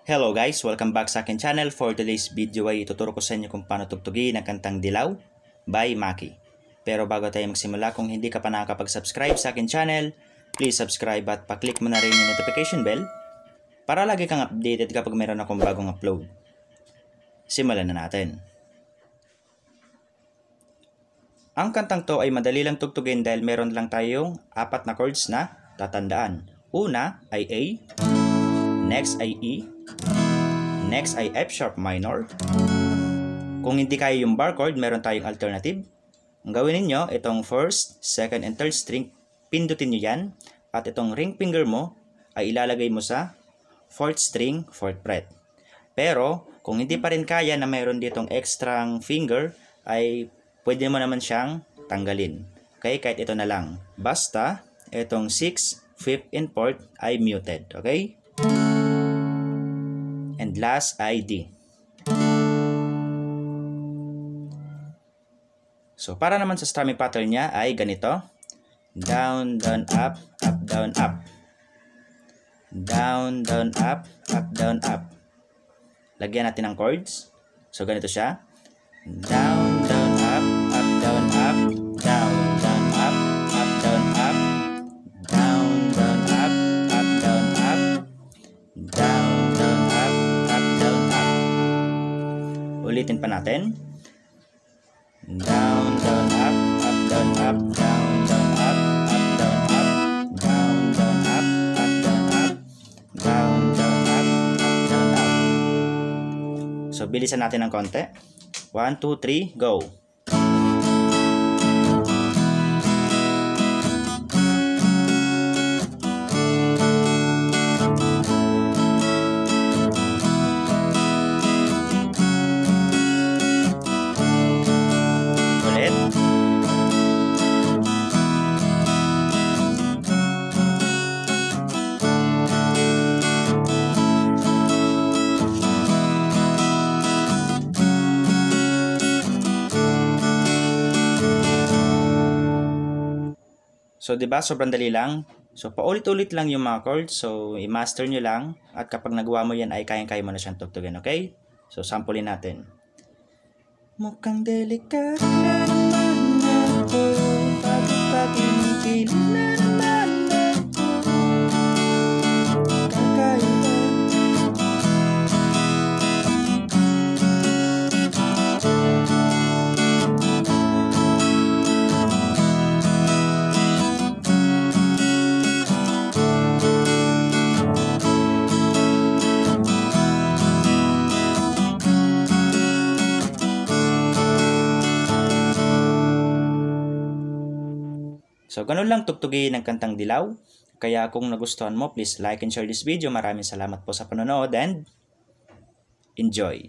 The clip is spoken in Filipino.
Hello guys! Welcome back sa akin channel. For today's video ay ituturo ko sa inyo kung paano tugtugin ang kantang Dilaw by Maki. Pero bago tayo magsimula, kung hindi ka pa nakakapag-subscribe sa akin channel, please subscribe at pa-click mo na rin yung notification bell para lagi kang updated kapag meron akong bagong upload. Simulan na natin. Ang kantang to ay madali lang tugtugin dahil meron lang tayong 4 na chords na tatandaan. Una ay A, next ay E, next ay F sharp minor. Kung hindi kaya yung bar chord, meron tayong alternative. Ang gawin niyo, itong first, second, and third string, pindutin nyo yan. At itong ring finger mo ay ilalagay mo sa 4th string, 4th fret. Pero, kung hindi pa rin kaya na meron ditong extra finger, ay pwede mo naman siyang tanggalin. Okay, kahit ito na lang. Basta, itong 6th, 5th, and 4th ay muted. Okay? And last ay D. So, para naman sa strumming pattern niya ay ganito. Down, down, up, down, up. Down, down, up, down, up. Lagyan natin ng chords. So, ganito siya. Down, down, up, down, up. Down, down, up, down, up. Down, down, up, down, up. Down, down, up, down, up. Ulitin pa natin. Down, down, up, down, up. Down, down, up, down, up. Down, down, up, down, up. Down, down, up, down, up. So, bilisan natin ng konti. 1, 2, 3, go! So, diba, sobrang dali lang. So, paulit-ulit lang yung mga chords. So, i-master nyo lang. At kapag nagawa mo yan, ay kayang-kaya mo na siyang tugtugin, okay? So, samplein natin. Mukhang delikado na naman ako, pati-pati na naman ako, kakaiba. So, ganun lang tugtugin ng kantang Dilaw. Kaya kung nagustuhan mo, please like and share this video. Maraming salamat po sa panonood and enjoy!